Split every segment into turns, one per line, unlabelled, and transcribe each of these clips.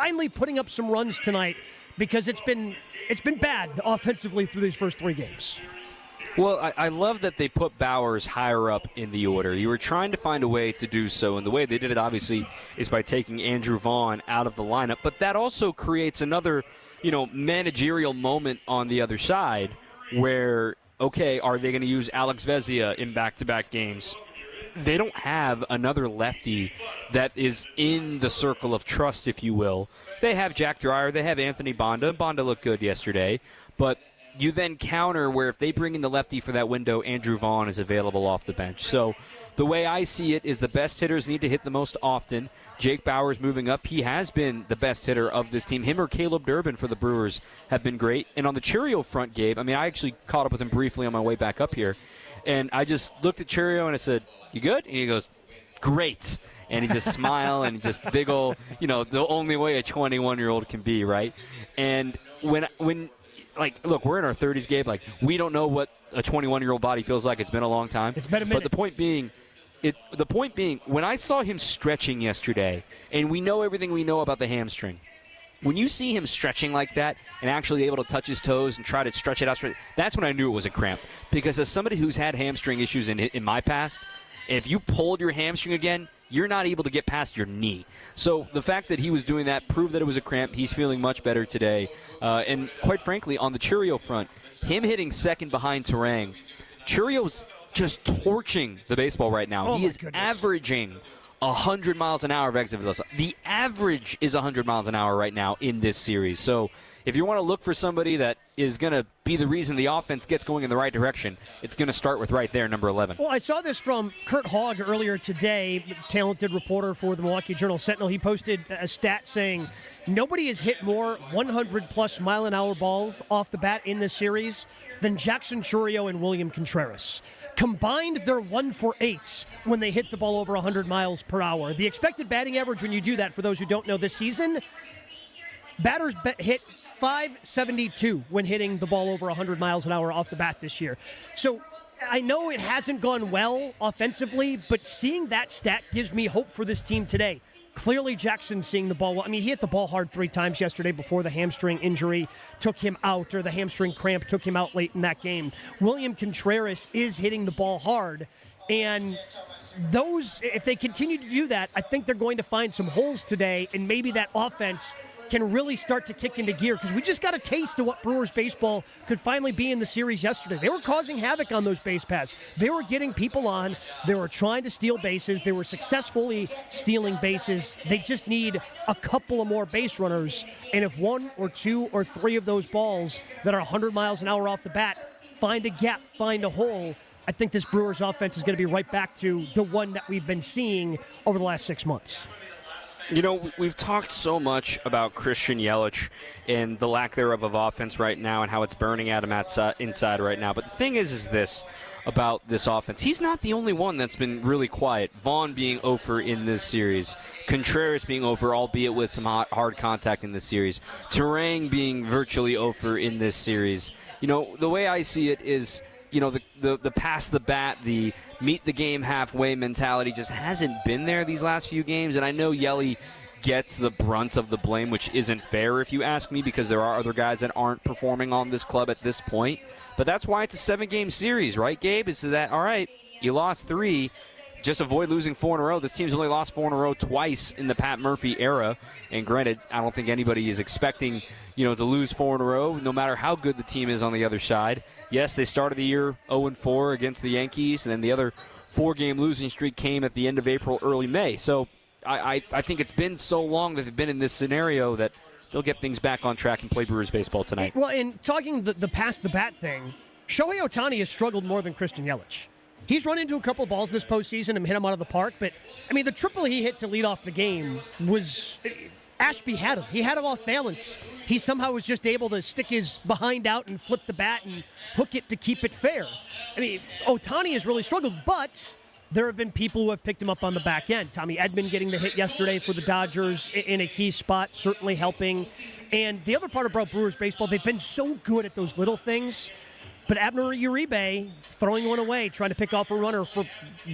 finally putting up some runs tonight because it's been bad offensively through these first 3 games.
Well, I love that they put Bowers higher up in the order. You were trying to find a way to do so, and the way they did it, obviously, is by taking Andrew Vaughn out of the lineup. But that also creates another, managerial moment on the other side where, okay, are they going to use Alex Vezia in back-to-back games? They don't have another lefty that is in the circle of trust, if you will. They have Jack Dreyer. They have Anthony Bonda. Bonda looked good yesterday, but you then counter where if they bring in the lefty for that window, Andrew Vaughn is available off the bench. So the way I see it is the best hitters need to hit the most often. Jake Bauers moving up. He has been the best hitter of this team. Him or Caleb Durbin for the Brewers have been great. And on the Churio front, Gabe, I actually caught up with him briefly on my way back up here. And I just looked at Churio and I said, "You good?" And he goes, "Great." And he just smiled and just big ol', the only way a 21-year-old can be, right? And when look, we're in our 30s, Gabe. We don't know what a 21-year-old body feels like. It's been a long time.
It's been a minute.
But the point being, when I saw him stretching yesterday, and we know everything we know about the hamstring, when you see him stretching like that and actually able to touch his toes and try to stretch it out, that's when I knew it was a cramp. Because as somebody who's had hamstring issues in my past, if you pulled your hamstring again, you're not able to get past your knee. So the fact that he was doing that proved that it was a cramp. He's feeling much better today. And quite frankly, on the Churio front, him hitting second behind Terang, Churio's just torching the baseball right now. He is averaging 100 miles an hour of exit velocity. The average is 100 miles an hour right now in this series. So if you want to look for somebody that is going to be the reason the offense gets going in the right direction, it's going to start with right there, number 11.
Well, I saw this from Kurt Hogg earlier today, talented reporter for the Milwaukee Journal-Sentinel. He posted a stat saying nobody has hit more 100-plus mile-an-hour balls off the bat in this series than Jackson Churio and William Contreras. Combined, they're 1 for 8 when they hit the ball over 100 miles per hour. The expected batting average when you do that, for those who don't know this season, batters hit .572 when hitting the ball over 100 miles an hour off the bat this year. So I know it hasn't gone well offensively, but seeing that stat gives me hope for this team today. Clearly, Jackson's seeing the ball well. He hit the ball hard 3 times yesterday before the hamstring injury took him out, or the hamstring cramp took him out late in that game. William Contreras is hitting the ball hard, and those, if they continue to do that, I think they're going to find some holes today, and maybe that offense can really start to kick into gear, because we just got a taste of what Brewers baseball could finally be in the series yesterday. They were causing havoc on those base paths. They were getting people on. They were trying to steal bases. They were successfully stealing bases. They just need a couple of more base runners, and if 1 or 2 or 3 of those balls that are 100 miles an hour off the bat find a gap, find a hole, I think this Brewers offense is going to be right back to the one that we've been seeing over the last 6 months.
We've talked so much about Christian Yelich and the lack thereof of offense right now and how it's burning at him inside right now. But the thing is this about this offense. He's not the only one that's been really quiet. Vaughn being over in this series. Contreras being over, albeit with some hard contact in this series. Terang being virtually over in this series. The way I see it is, the pass the bat, the meet the game halfway mentality just hasn't been there these last few games. And I know Yelly gets the brunt of the blame, which isn't fair if you ask me, because there are other guys that aren't performing on this club at this point. But that's why it's a 7-game series, right, Gabe? Is that, all right, you lost 3, just avoid losing 4 in a row. This team's only lost 4 in a row twice in the Pat Murphy era. And granted, I don't think anybody is expecting, to lose 4 in a row, no matter how good the team is on the other side. Yes, they started the year 0-4 against the Yankees, and then the other 4-game losing streak came at the end of April, early May. So I think it's been so long that they've been in this scenario that they'll get things back on track and play Brewers baseball tonight. Well,
in talking the pass-the-bat thing, Shohei Ohtani has struggled more than Christian Yelich. He's run into a couple of balls this postseason and hit them out of the park, but, the triple he hit to lead off the game was... Ashby had him. He had him off balance. He somehow was just able to stick his behind out and flip the bat and hook it to keep it fair. Ohtani has really struggled, but there have been people who have picked him up on the back end. Tommy Edman getting the hit yesterday for the Dodgers in a key spot, certainly helping. And the other part about Brewers baseball, they've been so good at those little things. But Abner Uribe throwing one away, trying to pick off a runner for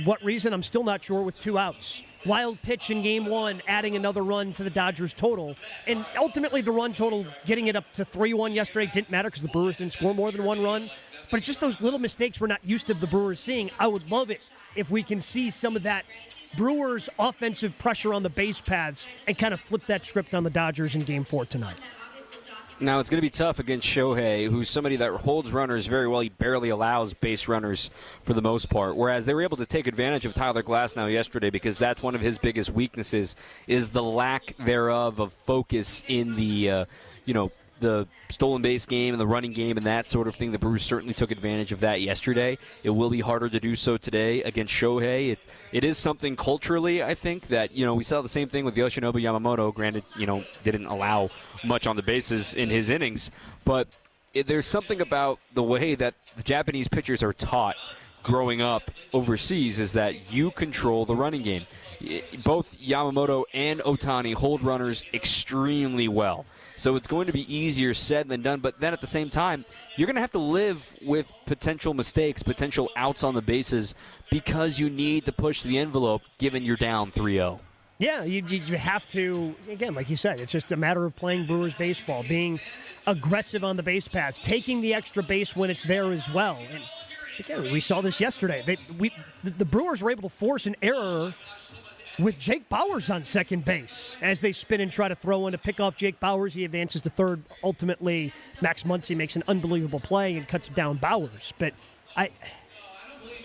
what reason, I'm still not sure, with 2 outs. wild pitch in Game 1, adding another run to the Dodgers total. And ultimately, the run total, getting it up to 3-1 yesterday, didn't matter because the Brewers didn't score more than one run. But it's just those little mistakes we're not used to the Brewers seeing. I would love it if we can see some of that Brewers offensive pressure on the base paths and kind of flip that script on the Dodgers in Game 4 tonight.
Now, it's going to be tough against Shohei, who's somebody that holds runners very well. He barely allows base runners for the most part, whereas they were able to take advantage of Tyler Glasnow yesterday because that's one of his biggest weaknesses is the lack thereof of focus in the, the stolen base game and the running game and that sort of thing. The Brewers certainly took advantage of that yesterday. It will be harder to do so today against Shohei. It is something culturally, I think, that, we saw the same thing with Yoshinobu Yamamoto. Granted, didn't allow much on the bases in his innings, but there's something about the way that the Japanese pitchers are taught growing up overseas is that you control the running game. Both Yamamoto and Ohtani hold runners extremely well. So it's going to be easier said than done. But then at the same time, you're going to have to live with potential mistakes, potential outs on the bases, because you need to push the envelope given you're down 3-0.
Yeah, you have to, again, like you said, it's just a matter of playing Brewers baseball, being aggressive on the base paths, taking the extra base when it's there as well. And again, we saw this yesterday. The Brewers were able to force an error with Jake Bauers on second base as they spin and try to throw in to pick off Jake Bauers. He advances to third. Ultimately, Max Muncy makes an unbelievable play and cuts down Bauers. But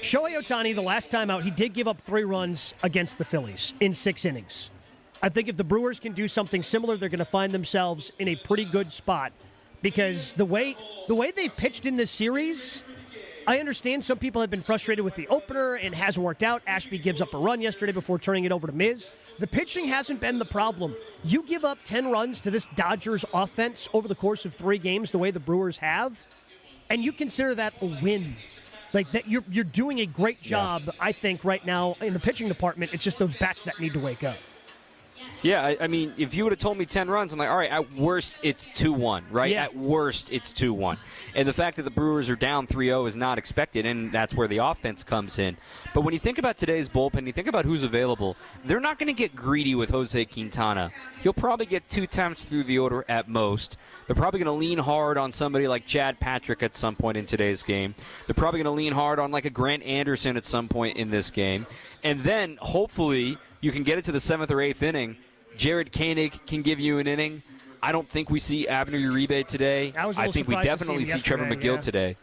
Shohei Ohtani, the last time out, he did give up 3 runs against the Phillies in 6 innings. I think if the Brewers can do something similar, they're going to find themselves in a pretty good spot because the way they've pitched in this series, I understand some people have been frustrated with the opener and hasn't worked out. Ashby gives up a run yesterday before turning it over to Miz. The pitching hasn't been the problem. You give up 10 runs to this Dodgers offense over the course of 3 games the way the Brewers have, and you consider that a win. Like that, you're doing a great job, I think, right now in the pitching department. It's just those bats that need to wake up.
Yeah, I mean, if you would have told me 10 runs, I'm like, all right, at worst, it's 2-1, right?
Yeah.
At worst, it's 2-1. And the fact that the Brewers are down 3-0 is not expected, and that's where the offense comes in. But when you think about today's bullpen, you think about who's available, they're not going to get greedy with Jose Quintana. He'll probably get 2 attempts through the order at most. They're probably going to lean hard on somebody like Chad Patrick at some point in today's game. They're probably going to lean hard on like a Grant Anderson at some point in this game. And then, hopefully, you can get it to the 7th or 8th inning. Jared Koenig can give you an inning. I don't think we see Abner Uribe today.
I
think we definitely see Trevor McGill today.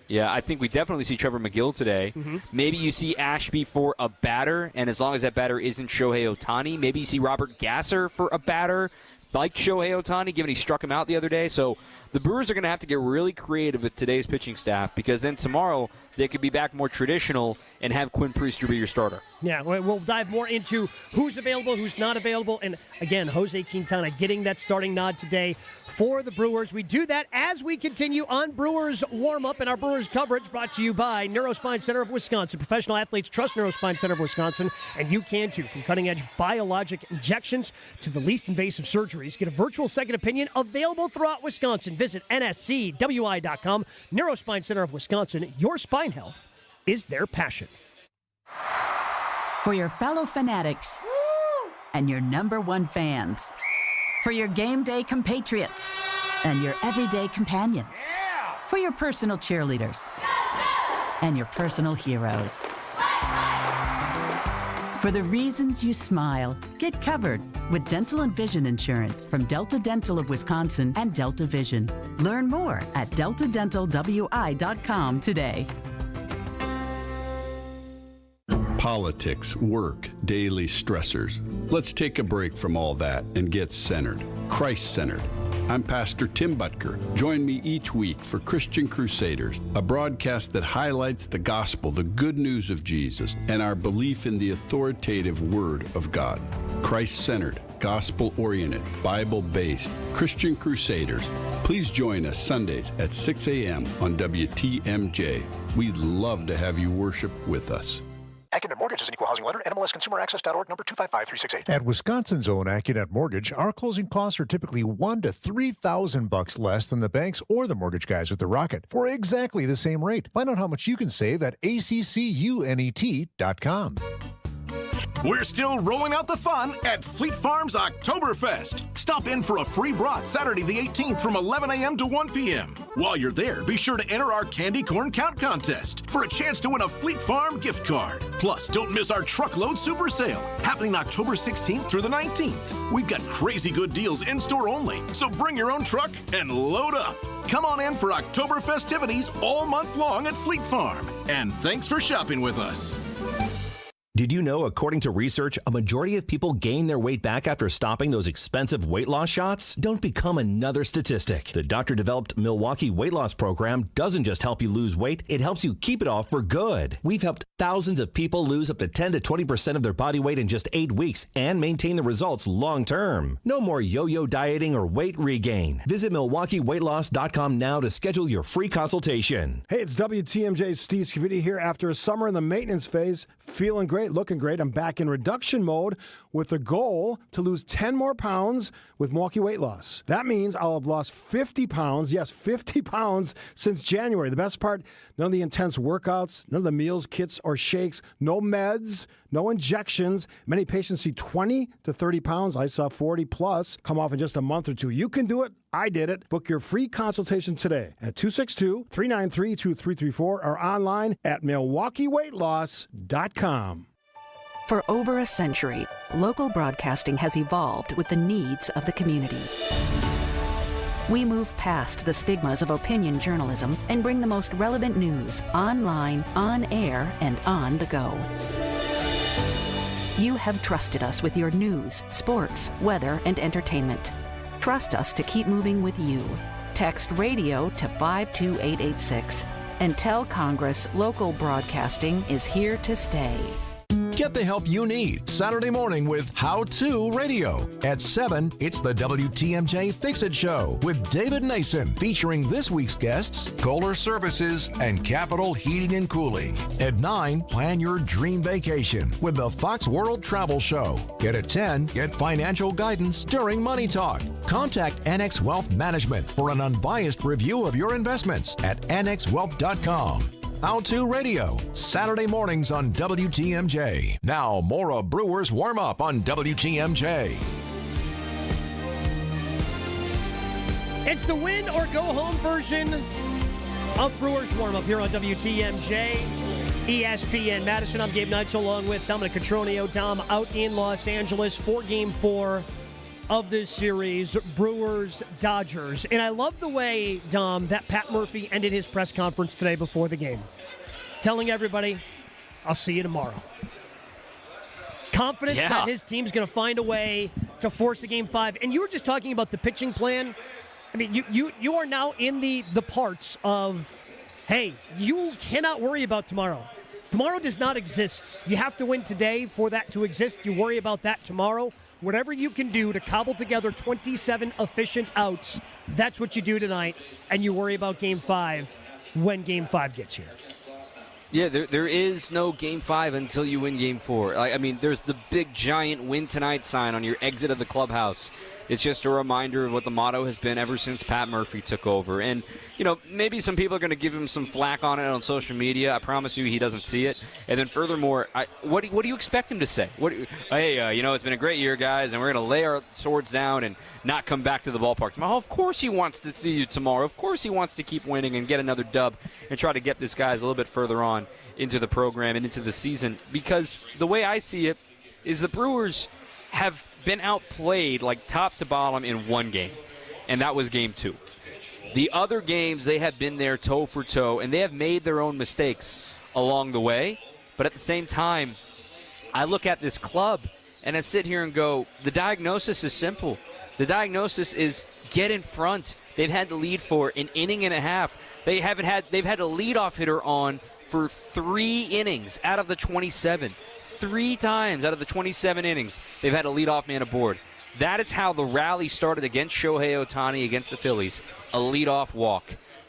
Yeah, I think we definitely see Trevor McGill today. Mm-hmm. Maybe you see Ashby for a batter, and as long as that batter isn't Shohei Ohtani, maybe you see Robert Gasser for a batter like Shohei Ohtani, given he struck him out the other day. So the Brewers are going to have to get really creative with today's pitching staff because then tomorrow they could be back more traditional and have Quinn Priester be your starter.
Yeah, we'll dive more into who's available, who's not available. And again, Jose Quintana getting that starting nod today for the Brewers. We do that as we continue on Brewers Warmup, and our Brewers coverage brought to you by Neurospine Center of Wisconsin. Professional athletes trust Neurospine Center of Wisconsin, and you can too. From cutting-edge biologic injections to the least invasive surgeries, get a virtual second opinion available throughout Wisconsin. Visit nscwi.com. Neurospine Center of Wisconsin, your spine health is their passion.
For your fellow fanatics and your number 1 fans. For your game day compatriots and your everyday companions. For your personal cheerleaders and your personal heroes. For the reasons you smile, get covered with dental and vision insurance from Delta Dental of Wisconsin and Delta Vision. Learn more at deltadentalwi.com today.
Politics, work, daily stressors. Let's take a break from all that and get centered, Christ-centered. I'm Pastor Tim Butker. Join me each week for Christian Crusaders, a broadcast that highlights the gospel, the good news of Jesus, and our belief in the authoritative Word of God. Christ-centered, gospel-oriented, Bible-based, Christian Crusaders. Please join us Sundays at 6 a.m. on WTMJ. We'd love to have you worship with us.
AccuNet Mortgage is an equal housing lender. NMLSConsumerAccess.org, number 255368.
At Wisconsin's own AccuNet Mortgage, our closing costs are typically $1,000 to $3,000 less than the banks or the mortgage guys with the Rocket for exactly the same rate. Find out how much you can save at ACCUNET.com.
We're still rolling out the fun at Fleet Farm's Oktoberfest. Stop in for a free brat Saturday the 18th from 11 a.m. to 1 p.m. While you're there, be sure to enter our candy corn count contest for a chance to win a Fleet Farm gift card. Plus, don't miss our truckload super sale happening October 16th through the 19th. We've got crazy good deals in store only, so bring your own truck and load up. Come on in for October festivities all month long at Fleet Farm. And thanks for shopping with us.
Did you know, according to research, a majority of people gain their weight back after stopping those expensive weight loss shots? Don't become another statistic. The doctor-developed Milwaukee weight loss program doesn't just help you lose weight, it helps you keep it off for good. We've helped thousands of people lose up to 10 to 20% of their body weight in just 8 weeks and maintain the results long-term. No more yo-yo dieting or weight regain. Visit MilwaukeeWeightLoss.com now to schedule your free consultation.
Hey, it's WTMJ's Steve Scavidi here. After a summer in the maintenance phase, feeling great, looking great. I'm back in reduction mode with the goal to lose 10 more pounds with Milwaukee Weight Loss. That means I'll have lost 50 pounds, yes, 50 pounds since January. The best part, none of the intense workouts, none of the meals, kits, or shakes, no meds, no injections. Many patients see 20 to 30 pounds. I saw 40 plus come off in just a month or two. You can do it. I did it. Book your free consultation today at 262-393-2334 or online at MilwaukeeWeightLoss.com.
For over a century, local broadcasting has evolved with the needs of the community. We move past the stigmas of opinion journalism and bring the most relevant news online, on air, and on the go. You have trusted us with your news, sports, weather, and entertainment. Trust us to keep moving with you. Text radio to 52886 and tell Congress local broadcasting is here to stay.
Get the help you need Saturday morning with How To Radio. At 7, it's the WTMJ Fix-It Show with David Nason, featuring this week's guests, Kohler Services and Capital Heating and Cooling. At 9, plan your dream vacation with the Fox World Travel Show. Yet at 10, get financial guidance during Money Talk. Contact Annex Wealth Management for an unbiased review of your investments at annexwealth.com. How To Radio, Saturday mornings on WTMJ. Now, more of Brewers Warmup on WTMJ.
It's the win or go home version of Brewers Warmup here on WTMJ, ESPN Madison. I'm Gabe Neitzel along with Dominic Cotroneo. Dom out in Los Angeles for Game 4 of this series, Brewers-Dodgers. And I love the way, Dom, that Pat Murphy ended his press conference today before the game, telling everybody, I'll see you tomorrow. Confidence that his team's going to find a way to force a Game 5. And you were just talking about the pitching plan. I mean, you are now in the parts of, hey, you cannot worry about tomorrow. Tomorrow does not exist. You have to win today for that to exist. You worry about that tomorrow. Whatever you can do to cobble together 27 efficient outs, that's what you do tonight, and you worry about Game 5 when Game 5 gets here.
Yeah, there is no Game 5 until you win Game 4. I mean, there's the big, giant win tonight sign on your exit of the clubhouse. It's just a reminder of what the motto has been ever since Pat Murphy took over. And, you know, maybe some people are going to give him some flack on it on social media. I promise you he doesn't see it. And then furthermore, what do you expect him to say? It's been a great year, guys, and we're going to lay our swords down and not come back to the ballpark tomorrow. Of course he wants to see you tomorrow. Of course he wants to keep winning and get another dub and try to get this guys a little bit further on into the program and into the season. Because the way I see it is the Brewers have been outplayed like top to bottom in one game, and that was Game 2. The other games, they have been there toe for toe, and they have made their own mistakes along the way. But at the same time, I look at this club and I sit here and go, the diagnosis is simple. The diagnosis is get in front. They've had the lead for an inning and a half. They've had a leadoff hitter on for 3 innings out of the 27. 3 times out of the 27 innings, they've had a leadoff man aboard. That is how the rally started against Shohei Ohtani against the Phillies. A leadoff walk.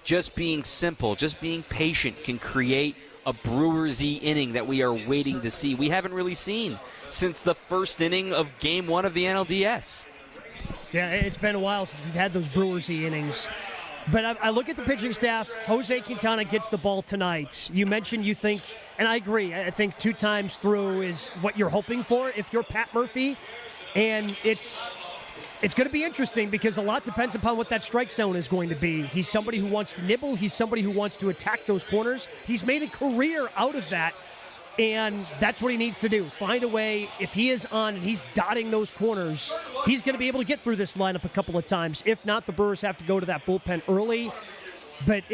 Just being simple, just being patient can create a Brewers-y inning that we are waiting to see. We haven't really seen since the first inning of Game 1 of the NLDS.
Yeah, it's been a while since we've had those Brewers-y innings. But I look at the pitching staff. Jose Quintana gets the ball tonight. You mentioned you think, and I agree, I think 2 times through is what you're hoping for if you're Pat Murphy. And it's going to be interesting because a lot depends upon what that strike zone is going to be. He's somebody who wants to nibble. He's somebody who wants to attack those corners. He's made a career out of that. And that's what he needs to do. Find a way. If he is on and he's dotting those corners, he's going to be able to get through this lineup a couple of times. If not, the Brewers have to go to that bullpen early. But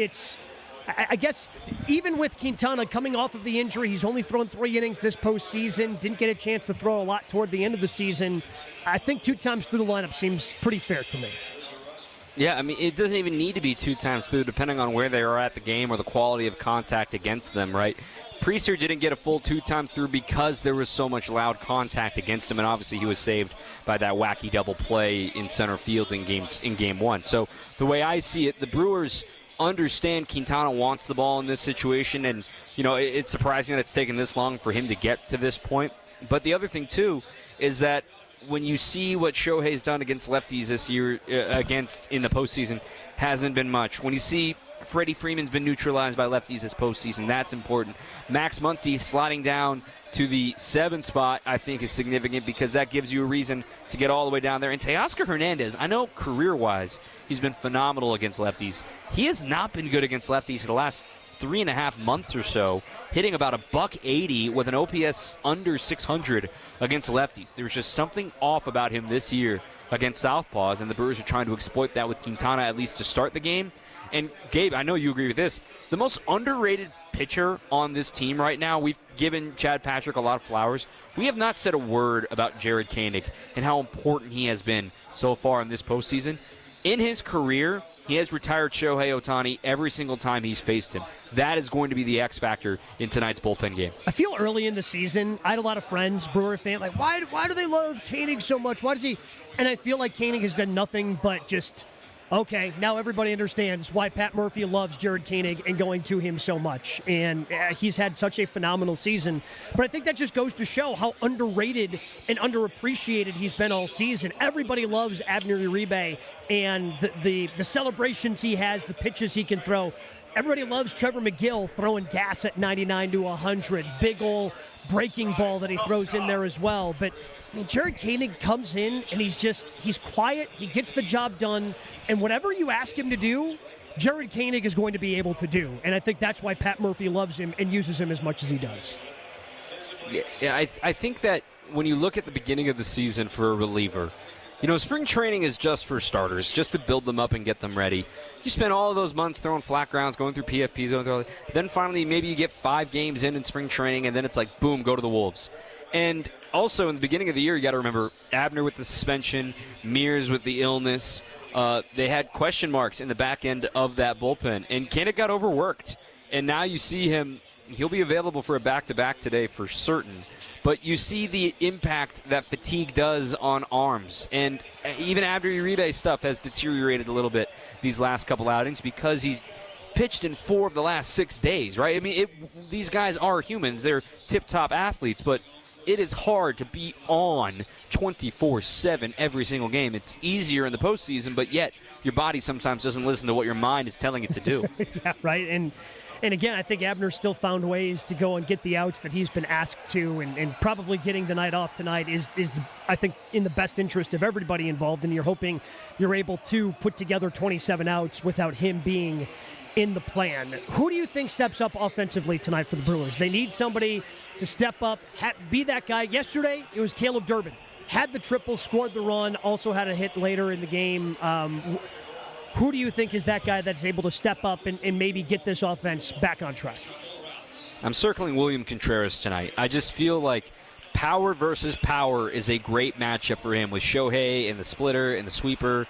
I guess, even with Quintana coming off of the injury, he's only thrown 3 innings this postseason, didn't get a chance to throw a lot toward the end of the season. I think 2 times through the lineup seems pretty fair to me.
Yeah, I mean, it doesn't even need to be 2 times through, depending on where they are at the game or the quality of contact against them, right? Priester didn't get a full 2 time through because there was so much loud contact against him, and obviously he was saved by that wacky double play in center field in game 1. So the way I see it, the Brewers understand Quintana wants the ball in this situation, and it's surprising that it's taken this long for him to get to this point. But the other thing too is that when you see what Shohei's done against lefties this year, in the postseason, hasn't been much. When you see Freddie Freeman's been neutralized by lefties this postseason, that's important. Max Muncy sliding down to the 7 spot, I think, is significant because that gives you a reason to get all the way down there. And Teoscar Hernandez, I know career-wise he's been phenomenal against lefties. He has not been good against lefties for the last 3.5 months or so, hitting about $180 with an OPS under 600 against lefties. There's just something off about him this year against southpaws, and the Brewers are trying to exploit that with Quintana at least to start the game. And Gabe, I know you agree with this. The most underrated pitcher on this team right now, we've given Chad Patrick a lot of flowers. We have not said a word about Jared Koenig and how important he has been so far in this postseason. In his career, he has retired Shohei Ohtani every single time he's faced him. That is going to be the X factor in tonight's bullpen game.
I feel early in the season, I had a lot of friends, Brewer fans, like, why do they love Koenig so much? Why does he? And I feel like Koenig has done nothing but just, okay, now everybody understands why Pat Murphy loves Jared Koenig and going to him so much. And he's had such a phenomenal season. But I think that just goes to show how underrated and underappreciated he's been all season. Everybody loves Abner Uribe and the celebrations he has, the pitches he can throw. Everybody loves Trevor McGill throwing gas at 99 to 100. Big ol' breaking ball that he throws in there as well. But I mean, Jared Koenig comes in and he's quiet, he gets the job done, and whatever you ask him to do, Jared Koenig is going to be able to do. And I think that's why Pat Murphy loves him and uses him as much as he does.
Yeah, I think that when you look at the beginning of the season for a reliever, spring training is just for starters, just to build them up and get them ready. You spend all of those months throwing flat grounds, going through PFPs, then finally maybe you get 5 games in spring training, and then it's like, boom, go to the Wolves. And also in the beginning of the year, you got to remember Abner with the suspension, Mears with the illness. They had question marks in the back end of that bullpen, and Koenig got overworked. And now you see him, he'll be available for a back-to-back today for certain. But you see the impact that fatigue does on arms. And even Abner Uribe's stuff has deteriorated a little bit these last couple outings because he's pitched in 4 of the last 6 days, right? I mean, these guys are humans. They're tip-top athletes, but it is hard to be on 24/7 every single game. It's easier in the postseason, but yet your body sometimes doesn't listen to what your mind is telling it to do.
Yeah, right. And again, I think Abner still found ways to go and get the outs that he's been asked to, and probably getting the night off tonight is I think, in the best interest of everybody involved, and you're hoping you're able to put together 27 outs without him being in the plan. Who do you think steps up offensively tonight for the Brewers? They need somebody to step up, be that guy. Yesterday, it was Caleb Durbin. Had the triple, scored the run, also had a hit later in the game. Who do you think is that guy that's able to step up and maybe get this offense back on track?
I'm circling William Contreras tonight. I just feel like power versus power is a great matchup for him with Shohei and the splitter and the sweeper.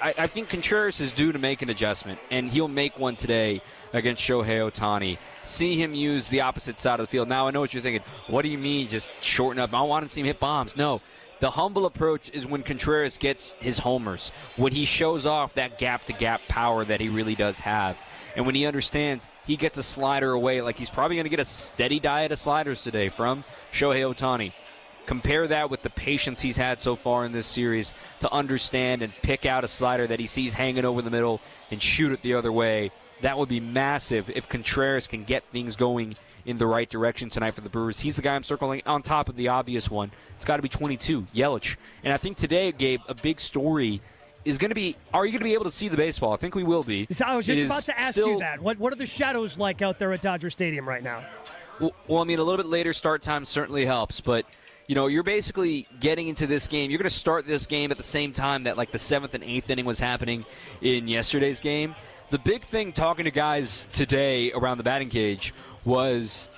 I think Contreras is due to make an adjustment, and he'll make one today against Shohei Ohtani. See him use the opposite side of the field. Now, I know what you're thinking. What do you mean just shorten up? I want to see him hit bombs. No. The humble approach is when Contreras gets his homers, when he shows off that gap-to-gap power that he really does have. And when he understands he gets a slider away, like he's probably going to get a steady diet of sliders today from Shohei Ohtani. compare that with the patience he's had so far in this series to understand and pick out a slider that he sees hanging over the middle and shoot it the other way. That would be massive if Contreras can get things going in the right direction tonight for the Brewers. He's the guy I'm circling on top of the obvious one. It's got to be 22, Yelich. And I think today, Gabe, a big story is going to be, are you going to be able to see the baseball? I think we will be.
I was just about to ask you that. What are the shadows like out there at Dodger Stadium right now?
Well, I mean, a little bit later start time certainly helps, but you're basically getting into this game. You're going to start this game at the same time that like the 7th and 8th inning was happening in yesterday's game. The big thing talking to guys today around the batting cage was,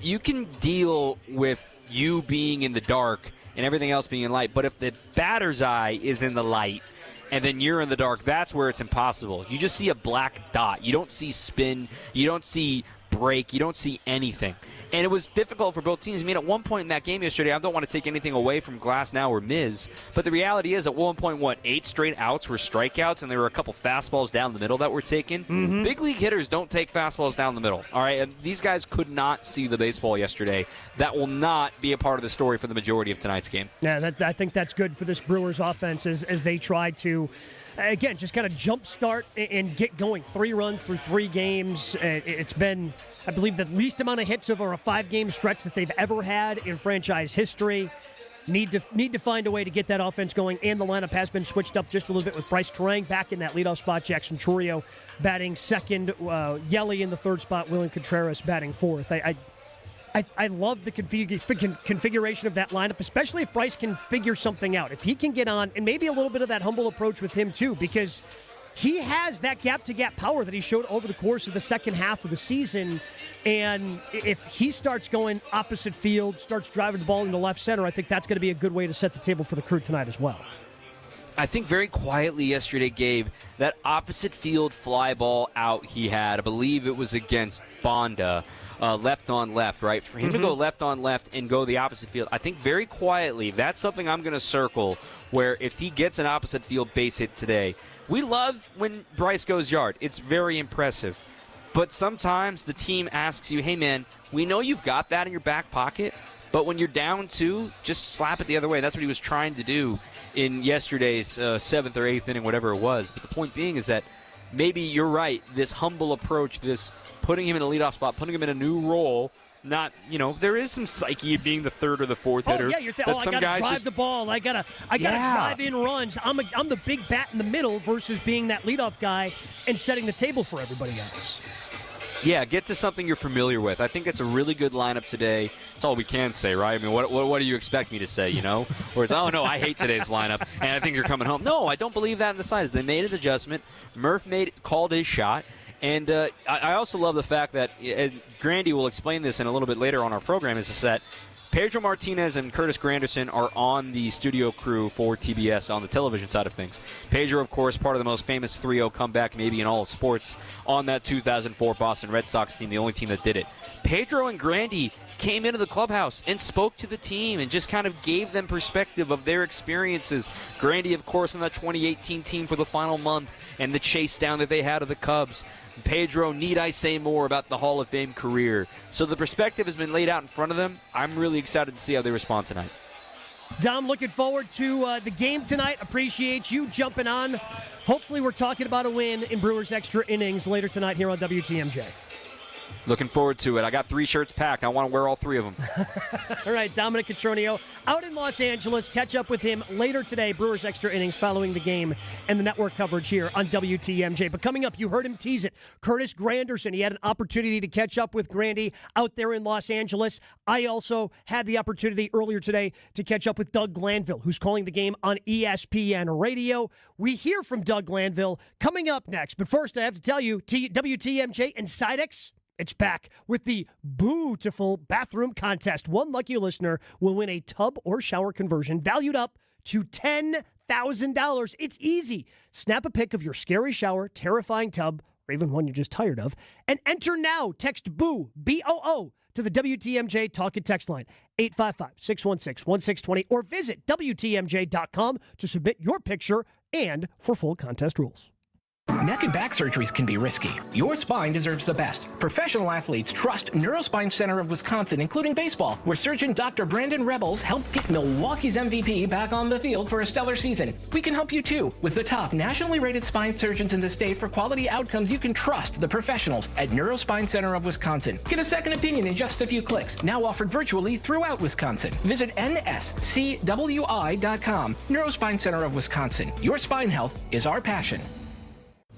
you can deal with you being in the dark and everything else being in light, but if the batter's eye is in the light and then you're in the dark, that's where it's impossible. You just see a black dot. You don't see spin. You don't see break. You don't see anything. And it was difficult for both teams. I mean, at one point in that game yesterday, I don't want to take anything away from Glasnow or Miz, but the reality is at one point, 8 straight outs were strikeouts, and there were a couple fastballs down the middle that were taken.
Mm-hmm.
Big league hitters don't take fastballs down the middle, all right? And these guys could not see the baseball yesterday. That will not be a part of the story for the majority of tonight's game.
Yeah, I think that's good for this Brewers offense as they try to, again, just kind of jumpstart and get going. 3 runs through 3 games. It's been, I believe, the least amount of hits over a 5-game stretch that they've ever had in franchise history. Need to find a way to get that offense going, and the lineup has been switched up just a little bit with Bryce Terang back in that leadoff spot, Jackson Chourio batting second, Yelly in the third spot, William Contreras batting fourth. I love the configuration of that lineup, especially if Bryce can figure something out. If he can get on, and maybe a little bit of that humble approach with him too, because he has that gap-to-gap power that he showed over the course of the second half of the season. And if he starts going opposite field, starts driving the ball into left center, I think that's going to be a good way to set the table for the Crew tonight as well.
I think very quietly yesterday, Gabe, that opposite field fly ball out he had, I believe it was against Bonda, left on left, right? For him to go left on left and go the opposite field, I think very quietly, that's something I'm going to circle, where if he gets an opposite field base hit today, we love when Bryce goes yard. It's very impressive. But sometimes the team asks you, hey, man, we know you've got that in your back pocket, but when you're down 2, just slap it the other way. That's what he was trying to do in yesterday's 7th or 8th inning, whatever it was. But the point being is that maybe you're right, this humble approach, this putting him in a leadoff spot, putting him in a new role, not, there is some psyche of being the 3rd or the 4th hitter.
Yeah, you're I gotta drive the ball. I gotta drive in runs. I'm the big bat in the middle versus being that leadoff guy and setting the table for everybody else.
Yeah, get to something you're familiar with. I think it's a really good lineup today. That's all we can say, right? I mean, what do you expect me to say, Or it's, oh, no, I hate today's lineup, and I think you're coming home. No, I don't believe that in the slightest. They made an adjustment. Murph called his shot. And I also love the fact that, and Grandy will explain this in a little bit later on our program, is that Pedro Martinez and Curtis Granderson are on the studio crew for TBS on the television side of things. Pedro, of course, part of the most famous 3-0 comeback maybe in all of sports on that 2004 Boston Red Sox team, the only team that did it. Pedro and Grandy came into the clubhouse and spoke to the team and just kind of gave them perspective of their experiences. Grandy, of course, on that 2018 team for the final month and the chase down that they had of the Cubs. Pedro, need I say more about the Hall of Fame career? So the perspective has been laid out in front of them. I'm really excited to see how they respond tonight.
Dom, looking forward to the game tonight. Appreciate you jumping on. Hopefully we're talking about a win in Brewers Extra Innings later tonight here on WTMJ.
Looking forward to it. I got 3 shirts packed. I want to wear all 3 of them.
All right, Dominic Cotroneo out in Los Angeles. Catch up with him later today. Brewers Extra Innings following the game and the network coverage here on WTMJ. But coming up, you heard him tease it. Curtis Granderson. He had an opportunity to catch up with Grandy out there in Los Angeles. I also had the opportunity earlier today to catch up with Doug Glanville, who's calling the game on ESPN Radio. We hear from Doug Glanville coming up next. But first, I have to tell you, WTMJ and Sidex, it's back with the Bootiful Bathroom Contest. One lucky listener will win a tub or shower conversion valued up to $10,000. It's easy. Snap a pic of your scary shower, terrifying tub, or even one you're just tired of, and enter now. Text BOO, B-O-O, to the WTMJ Talk and Text line, 855-616-1620, or visit WTMJ.com to submit your picture and for full contest rules.
Neck and back surgeries can be risky. Your spine deserves the best. Professional athletes trust Neurospine Center of Wisconsin, including baseball, where surgeon Dr. Brandon Rebels helped get Milwaukee's MVP back on the field for a stellar season. We can help you too, with the top nationally rated spine surgeons in the state for quality outcomes. You can trust the professionals at Neurospine Center of Wisconsin. Get a second opinion in just a few clicks. Now offered virtually throughout Wisconsin. Visit nscwi.com. Neurospine Center of Wisconsin. Your spine health is our passion.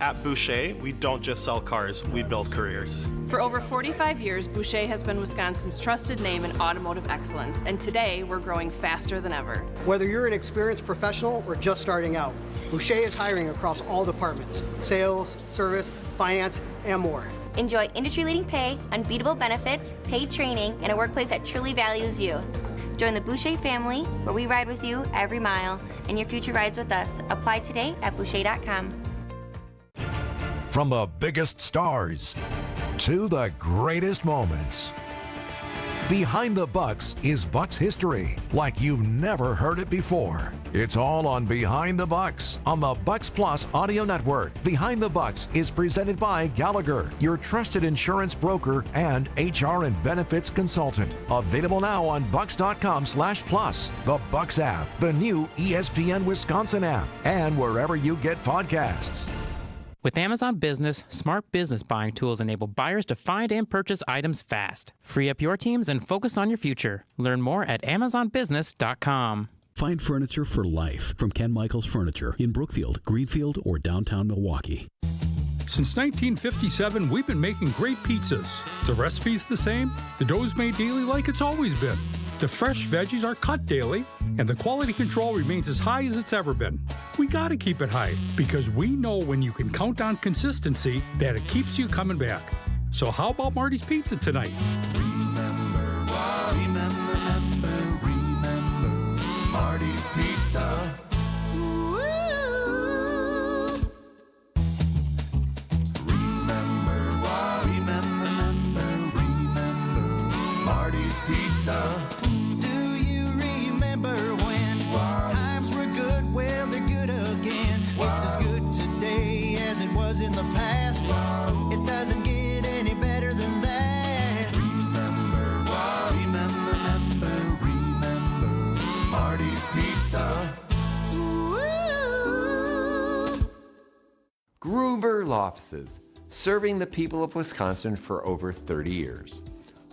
At Boucher, we don't just sell cars, we build careers.
For over 45 years, Boucher has been Wisconsin's trusted name in automotive excellence, and today we're growing faster than ever.
Whether you're an experienced professional or just starting out, Boucher is hiring across all departments: sales, service, finance, and more.
Enjoy industry-leading pay, unbeatable benefits, paid training, and a workplace that truly values you. Join the Boucher family, where we ride with you every mile, and your future rides with us. Apply today at Boucher.com.
From the biggest stars to the greatest moments, Behind the Bucks is Bucks history like you've never heard it before. It's all on Behind the Bucks on the Bucks Plus audio network. Behind the Bucks is presented by Gallagher, your trusted insurance broker and HR and benefits consultant. Available now on bucks.com/plus, the Bucks app, the new ESPN Wisconsin app, and wherever you get podcasts.
With Amazon Business, smart business buying tools enable buyers to find and purchase items fast. Free up your teams and focus on your future. Learn more at amazonbusiness.com.
Find furniture for life from Ken Michaels Furniture in Brookfield, Greenfield, or downtown Milwaukee.
Since 1957, we've been making great pizzas. The recipe's the same, the dough's made daily like it's always been. The fresh veggies are cut daily, and the quality control remains as high as it's ever been. We gotta keep it high, because we know when you can count on consistency, that it keeps you coming back. So how about Marty's Pizza tonight?
Remember, Marty's Pizza. Marty's Pizza. Do you remember when times were good? Well, they're good again. It's as good today as it was in the past. It doesn't get any better than that. Remember, Marty's Pizza.
Gruber Law Offices, serving the people of Wisconsin for over 30 years.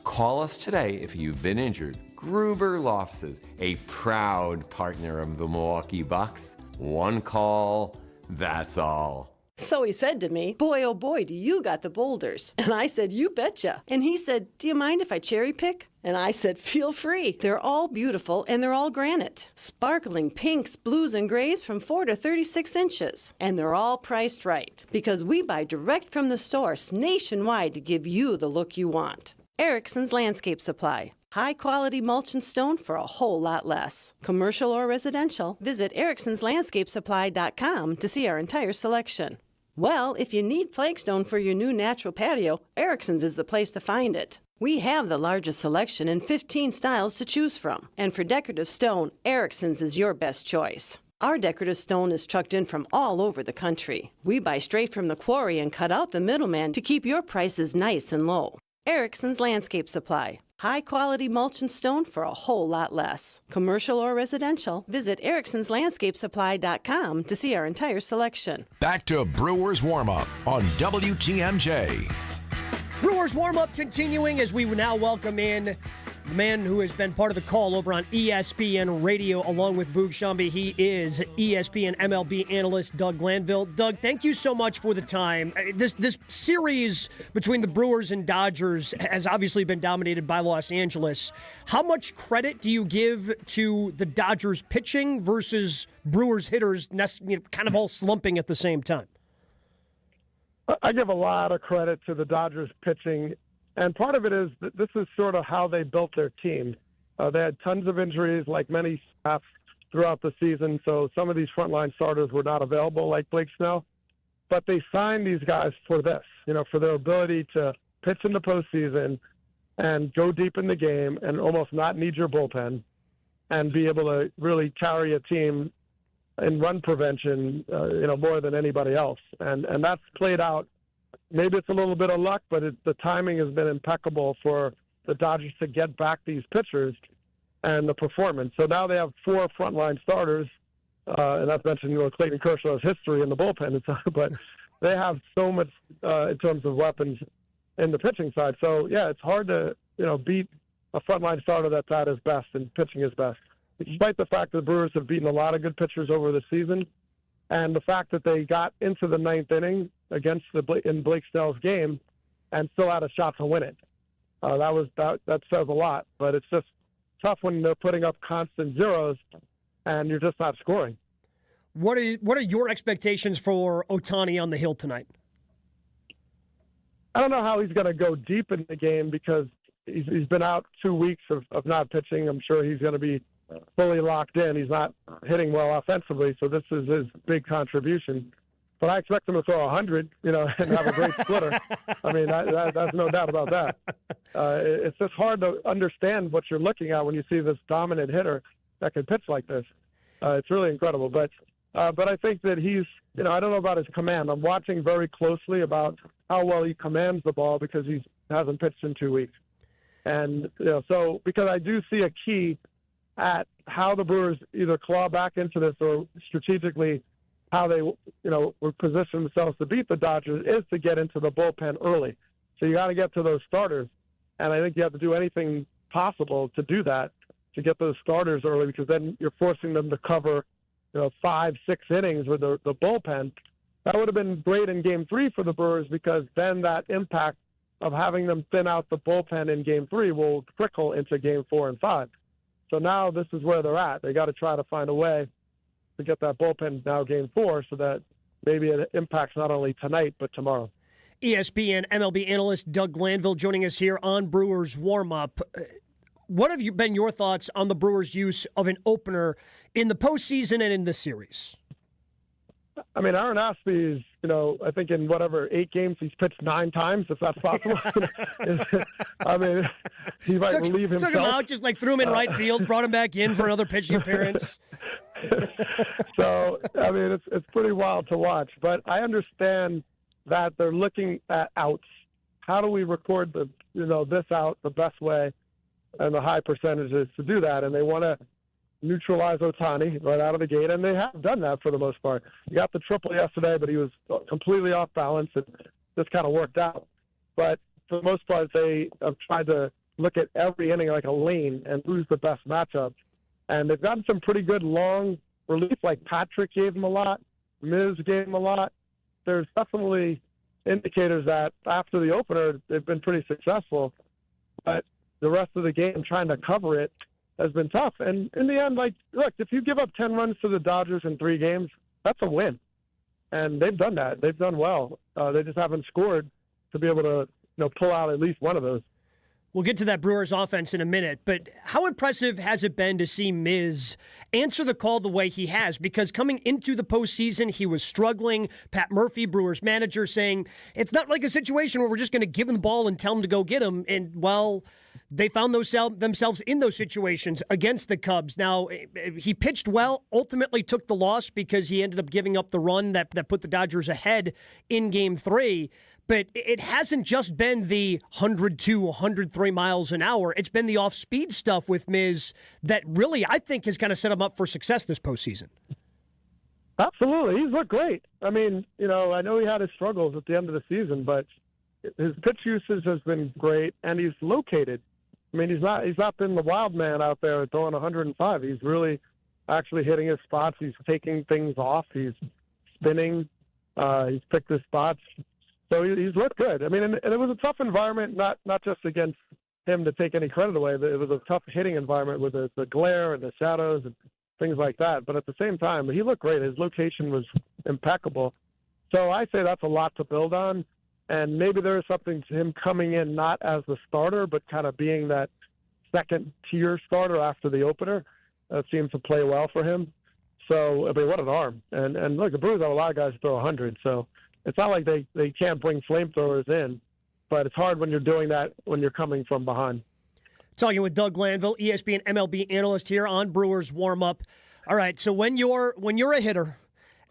Call us today if you've been injured. Gruber Law Offices, a proud partner of the Milwaukee Bucks. One call, that's all.
So he said to me, "Boy, oh boy, do you got the boulders." And I said, "You betcha." And he said, "Do you mind if I cherry pick?" And I said, "Feel free. They're all beautiful and they're all granite. Sparkling pinks, blues, and grays from 4 to 36 inches. And they're all priced right, because we buy direct from the source nationwide to give you the look you want." Erickson's Landscape Supply. High-quality mulch and stone for a whole lot less. Commercial or residential, visit ericksonslandscapesupply.com to see our entire selection. Well, if you need flagstone for your new natural patio, Erickson's is the place to find it. We have the largest selection and 15 styles to choose from. And for decorative stone, Erickson's is your best choice. Our decorative stone is trucked in from all over the country. We buy straight from the quarry and cut out the middleman to keep your prices nice and low. Erickson's Landscape Supply. High-quality mulch and stone for a whole lot less. Commercial or residential, visit ericksonslandscapesupply.com to see our entire selection.
Back to Brewers Warmup on WTMJ.
Brewers Warmup continuing as we now welcome in the man who has been part of the call over on ESPN Radio along with Boog Shambi. He is ESPN MLB analyst Doug Glanville. Doug, thank you so much for the time. This series between the Brewers and Dodgers has obviously been dominated by Los Angeles. How much credit do you give to the Dodgers pitching versus Brewers hitters kind of all slumping at the same time?
I give a lot of credit to the Dodgers pitching, and part of it is that this is sort of how they built their team. They had tons of injuries, like many staff throughout the season, so some of these frontline starters were not available, like Blake Snell. But they signed these guys for this, for their ability to pitch in the postseason and go deep in the game and almost not need your bullpen and be able to really carry a team in run prevention, more than anybody else. And that's played out. Maybe it's a little bit of luck, but the timing has been impeccable for the Dodgers to get back these pitchers and the performance. So now they have 4 frontline starters, and I've mentioned Clayton Kershaw's history in the bullpen, but they have so much in terms of weapons in the pitching side. So, yeah, it's hard to beat a frontline starter that's at his best and pitching his best. Despite the fact that the Brewers have beaten a lot of good pitchers over the season, and the fact that they got into the 9th inning in Blake Snell's game and still had a shot to win it. That says a lot, but it's just tough when they're putting up constant zeros and you're just not scoring.
What are your expectations for Ohtani on the hill tonight?
I don't know how he's going to go deep in the game because he's been out 2 weeks of not pitching. I'm sure he's going to be fully locked in. He's not hitting well offensively, so this is his big contribution. But I expect him to throw 100, and have a great splitter. I mean, that's no doubt about that. It's just hard to understand what you're looking at when you see this dominant hitter that can pitch like this. It's really incredible. But I think that he's, I don't know about his command. I'm watching very closely about how well he commands the ball because he hasn't pitched in 2 weeks. And, so because I do see a key at how the Brewers either claw back into this or strategically how they, would position themselves to beat the Dodgers is to get into the bullpen early. So you got to get to those starters. And I think you have to do anything possible to do that, to get those starters early, because then you're forcing them to cover, 5-6 innings with the bullpen. That would have been great in Game 3 for the Brewers because then that impact of having them thin out the bullpen in Game 3 will trickle into Game 4 and 5. So now this is where they're at. They got to try to find a way to get that bullpen now Game 4 so that maybe it impacts not only tonight but tomorrow.
ESPN MLB analyst Doug Glanville joining us here on Brewers Warmup. What have been your thoughts on the Brewers' use of an opener in the postseason and in this series?
I mean, Aaron Aspie's, I think in 8 games he's pitched 9 times, if that's possible. I mean, he might relieve himself.
Took him out, just threw him in right field, brought him back in for another pitching appearance.
So, I mean, it's pretty wild to watch. But I understand that they're looking at outs. How do we record this out the best way and the high percentages to do that? And they want to neutralize Ohtani right out of the gate, and they have done that for the most part. He got the triple yesterday, but he was completely off balance. It just kind of worked out. But for the most part, they have tried to look at every inning like a lane and lose the best matchup. And they've gotten some pretty good long relief, like Patrick gave them a lot, Miz gave them a lot. There's definitely indicators that after the opener, they've been pretty successful. But the rest of the game, trying to cover it, has been tough. And in the end, look, if you give up 10 runs to the Dodgers in 3 games, that's a win. And they've done that. They've done well. They just haven't scored to be able to pull out at least one of those.
We'll get to that Brewers offense in a minute, but how impressive has it been to see Miz answer the call the way he has? Because coming into the postseason, he was struggling. Pat Murphy, Brewers manager, saying, it's not like a situation where we're just going to give him the ball and tell him to go get him. And, well, they found themselves in those situations against the Cubs. Now, he pitched well, ultimately took the loss because he ended up giving up the run that put the Dodgers ahead in Game 3. But it hasn't just been the 102, 103 miles an hour. It's been the off-speed stuff with Miz that really, I think, has kind of set him up for success this postseason.
Absolutely. He's looked great. I mean, I know he had his struggles at the end of the season, but his pitch usage has been great, and he's located. I mean, he's not been the wild man out there throwing 105. He's really actually hitting his spots. He's taking things off. He's spinning. He's picked his spots. So he's looked good. I mean, and it was a tough environment, not just against him to take any credit away. It was a tough hitting environment with the glare and the shadows and things like that. But at the same time, he looked great. His location was impeccable. So I say that's a lot to build on. And maybe there is something to him coming in not as the starter, but kind of being that second-tier starter after the opener. That seems to play well for him. So, I mean, what an arm. And look, the Brewers have a lot of guys who throw 100, so it's not like they can't bring flamethrowers in, but it's hard when you're doing that when you're coming from behind.
Talking with Doug Glanville, ESPN MLB analyst here on Brewers Warmup. All right, so when you're a hitter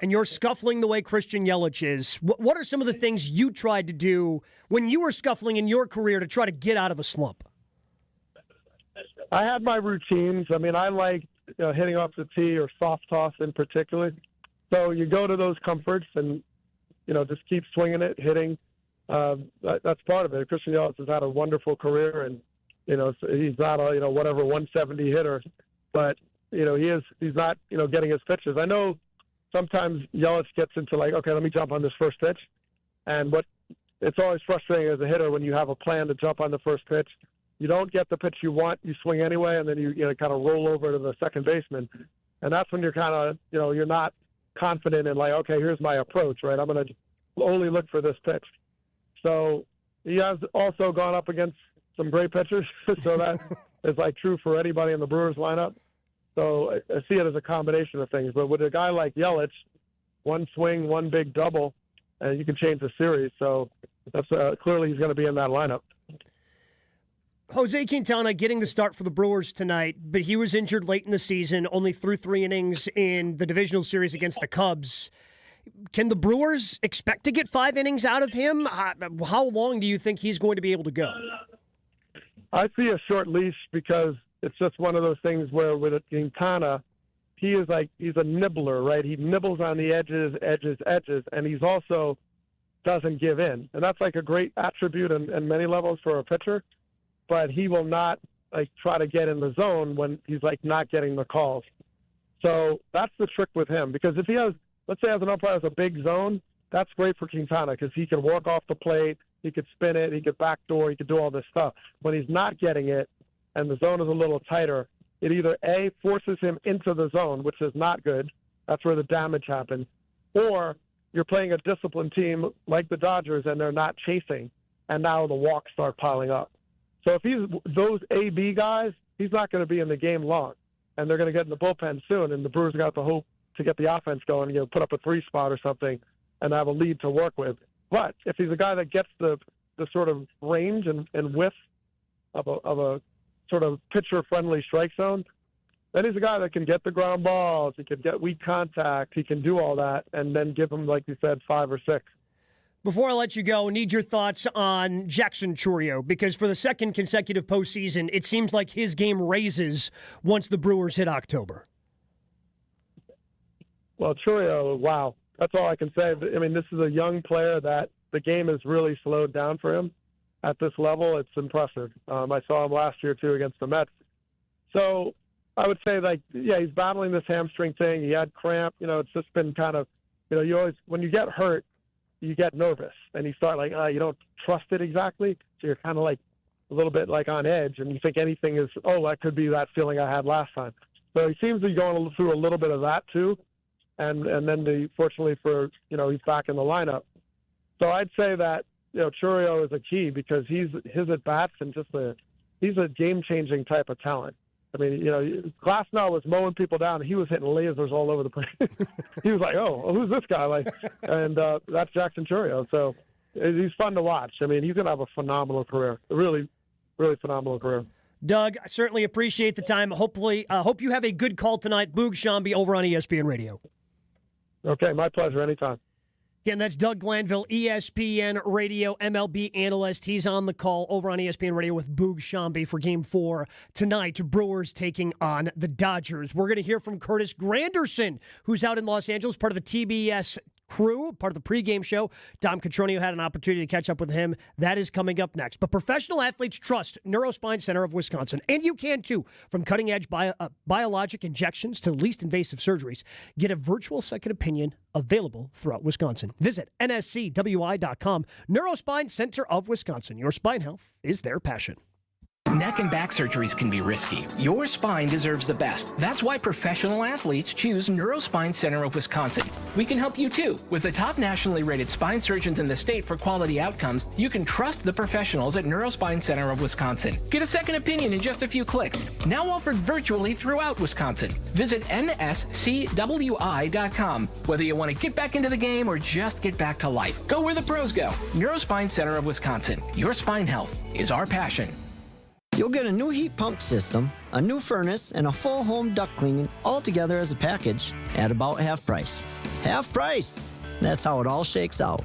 and you're scuffling the way Christian Yelich is, what are some of the things you tried to do when you were scuffling in your career to try to get out of a slump?
I had my routines. I mean, I like hitting off the tee or soft toss in particular. So you go to those comforts and, just keep swinging it, hitting. That's part of it. Christian Yelich has had a wonderful career, and, he's not a, whatever 170 hitter, but, he's not, getting his pitches. I know sometimes Yelich gets into like, okay, let me jump on this first pitch. And it's always frustrating as a hitter when you have a plan to jump on the first pitch. You don't get the pitch you want, you swing anyway, and then you kind of roll over to the second baseman. And that's when you're kind of, you're not confident in like, okay, here's my approach, right? I'm going to only look for this pitch. So he has also gone up against some great pitchers. So that is like true for anybody in the Brewers lineup. So I see it as a combination of things. But with a guy like Yelich, one swing, one big double, and you can change the series. So that's clearly he's going to be in that lineup.
Jose Quintana getting the start for the Brewers tonight, but he was injured late in the season, only threw 3 innings in the divisional series against the Cubs. Can the Brewers expect to get 5 innings out of him? How long do you think he's going to be able to go?
I see a short leash because it's just one of those things where with Quintana, he's a nibbler, right? He nibbles on the edges, and he's also doesn't give in. And that's like a great attribute in many levels for a pitcher. But he will not try to get in the zone when he's not getting the calls. So that's the trick with him, because if he has, let's say as an umpire has a big zone, that's great for Quintana because he can walk off the plate, he could spin it, he could backdoor, he could do all this stuff. When he's not getting it and the zone is a little tighter, it either A, forces him into the zone, which is not good. That's where the damage happens. Or you're playing a disciplined team like the Dodgers and they're not chasing, and now the walks start piling up. So if he's those A-B guys, he's not going to be in the game long, and they're going to get in the bullpen soon, and the Brewers got the hope to get the offense going, put up a 3-spot or something and have a lead to work with. But if he's a guy that gets the sort of range and width of a sort of pitcher-friendly strike zone, then he's a guy that can get the ground balls, he can get weak contact, he can do all that, and then give him, like you said, 5 or 6.
Before I let you go, need your thoughts on Jackson Chourio, because for the second consecutive postseason, it seems like his game raises once the Brewers hit October. Well,
Chourio, wow. That's all I can say. I mean, this is a young player that the game has really slowed down for him at this level. It's impressive. I saw him last year, too, against the Mets. So I would say, he's battling this hamstring thing. He had cramp. It's just been kind of, you always, when you get hurt, you get nervous and you start you don't trust it exactly. So you're kind of a little bit on edge, and you think anything is, that could be that feeling I had last time. So he seems to be going through a little bit of that too. And then fortunately for, he's back in the lineup. So I'd say that, Chourio is a key because his at-bats and he's a game-changing type of talent. I mean, Glasnow was mowing people down. He was hitting lasers all over the place. He was like, oh, who's this guy? And that's Jackson Chourio. So he's fun to watch. I mean, he's going to have a phenomenal career, a really, really phenomenal career.
Doug, I certainly appreciate the time. Hopefully, hope you have a good call tonight. Boog Shambi over on ESPN Radio.
Okay, my pleasure. Anytime.
Again, that's Doug Glanville, ESPN Radio MLB analyst. He's on the call over on ESPN Radio with Boog Shambi for Game 4 tonight. Brewers taking on the Dodgers. We're going to hear from Curtis Granderson, who's out in Los Angeles, part of the TBS crew, part of the pregame show. Dom Catronio had an opportunity to catch up with him. That is coming up next. But professional athletes trust Neurospine Center of Wisconsin, and you can too. From cutting-edge biologic injections to least invasive surgeries, get a virtual second opinion available throughout Wisconsin. Visit nscwi.com. Neurospine Center of Wisconsin. Your spine health is their passion.
Neck and back surgeries can be risky. Your spine deserves the best. That's why professional athletes choose Neurospine Center of Wisconsin. We can help you too. With the top nationally rated spine surgeons in the state for quality outcomes, you can trust the professionals at Neurospine Center of Wisconsin. Get a second opinion in just a few clicks. Now offered virtually throughout Wisconsin. Visit nscwi.com. Whether you want to get back into the game or just get back to life, go where the pros go. Neurospine Center of Wisconsin. Your spine health is our passion.
You'll get a new heat pump system, a new furnace, and a full home duct cleaning all together as a package at about half price. Half price! That's how it all shakes out.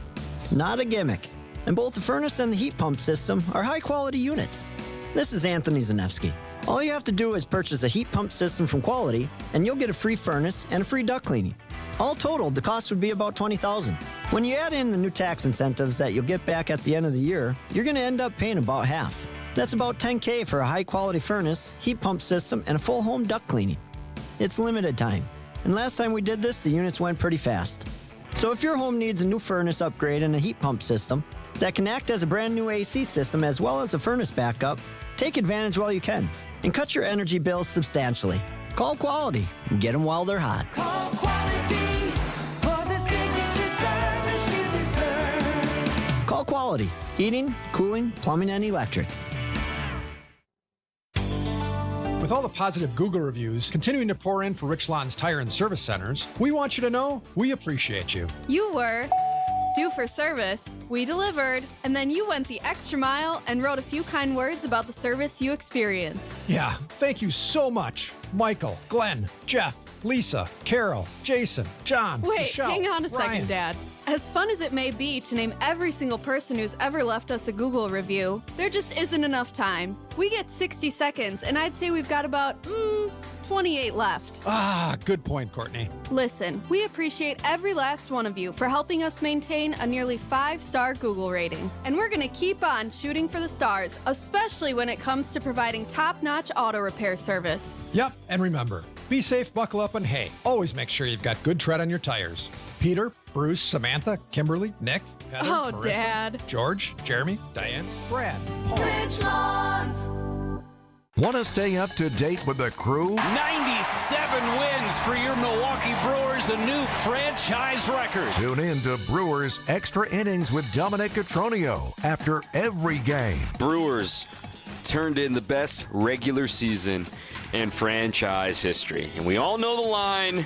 Not a gimmick. And both the furnace and the heat pump system are high-quality units. This is Anthony Zanevsky. All you have to do is purchase a heat pump system from Quality, and you'll get a free furnace and a free duct cleaning. All totaled, the cost would be about $20,000. When you add in the new tax incentives that you'll get back at the end of the year, you're going to end up paying about half. That's about $10,000 for a high-quality furnace, heat pump system, and a full home duct cleaning. It's limited time. And last time we did this, the units went pretty fast. So if your home needs a new furnace upgrade and a heat pump system that can act as a brand new AC system as well as a furnace backup, take advantage while you can and cut your energy bills substantially. Call Quality and get them while they're hot.
Call Quality for the signature service you deserve.
Call Quality. Heating, cooling, plumbing, and electric.
With all the positive Google reviews continuing to pour in for Richland's Tire and Service Centers, we want you to know we appreciate you.
You were due for service, we delivered, and then you went the extra mile and wrote a few kind words about the service you experienced.
Yeah, thank you so much. Michael, Glenn, Jeff, Lisa, Carol, Jason, John,
Wait,
Michelle,
hang on a
Ryan.
second, Dad. As fun as it may be to name every single person who's ever left us a Google review, there just isn't enough time. We get 60 seconds, and I'd say we've got about 28 left.
Ah, good point, Courtney.
Listen, we appreciate every last one of you for helping us maintain a nearly 5-star Google rating. And we're going to keep on shooting for the stars, especially when it comes to providing top-notch auto repair service.
Yep, and remember, be safe, buckle up, and hey, always make sure you've got good tread on your tires. Peter, Bruce, Samantha, Kimberly, Nick, Heather,
Oh,
Marissa,
Dad.
George, Jeremy, Diane, Brad, Paul.
Want to stay up to date with the crew?
97 wins for your Milwaukee Brewers, a new franchise record.
Tune in to Brewers Extra Innings with Dominic Cotroneo after every game.
Brewers turned in the best regular season in franchise history. And we all know the line,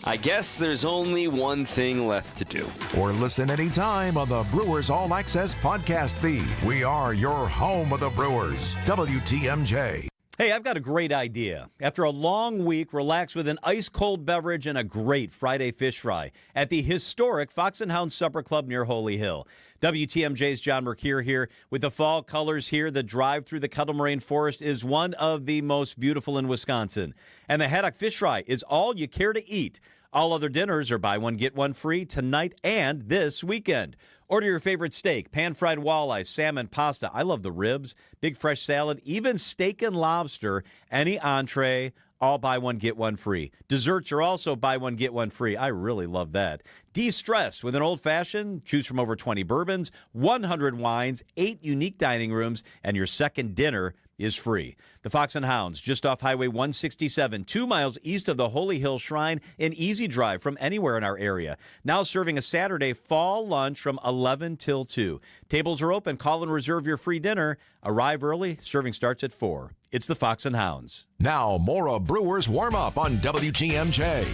I guess there's only one thing left to do.
Or listen anytime on the Brewers All Access podcast feed. We are your home of the Brewers. WTMJ.
Hey, I've got a great idea. After a long week, relax with an ice-cold beverage and a great Friday fish fry at the historic Fox and Hound Supper Club near Holy Hill. WTMJ's John Mercure here. With the fall colors here, the drive through the Kettle Moraine Forest is one of the most beautiful in Wisconsin. And the haddock fish fry is all you care to eat. All other dinners are buy one, get one free tonight and this weekend. Order your favorite steak, pan-fried walleye, salmon, pasta. I love the ribs, big fresh salad, even steak and lobster. Any entree, all buy one, get one free. Desserts are also buy one, get one free. I really love that. De-stress with an old-fashioned. Choose from over 20 bourbons, 100 wines, 8 unique dining rooms, and your second dinner is free. The Fox and Hounds, just off Highway 167, 2 miles east of the Holy Hill Shrine, an easy drive from anywhere in our area. Now serving a Saturday fall lunch from 11 till 2. Tables are open. Call and reserve your free dinner. Arrive early. Serving starts at 4. It's the Fox and Hounds.
Now, more of Brewers Warm-Up on WTMJ.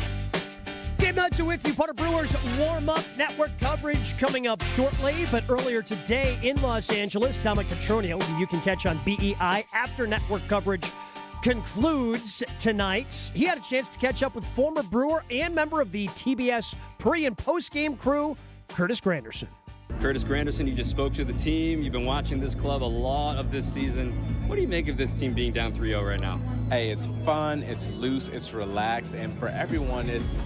Gabe Neitzel with you. Part of Brewers Warm-Up Network coverage coming up shortly. But earlier today in Los Angeles, Dominic Cotroneo, who you can catch on BEI after network coverage concludes tonight. He had a chance to catch up with former Brewer and member of the TBS pre- and post-game crew, Curtis Granderson.
Curtis Granderson, you just spoke to the team. You've been watching this club a lot of this season. What do you make of this team being down 3-0 right now?
Hey, it's fun, it's loose, it's relaxed, and for everyone, it's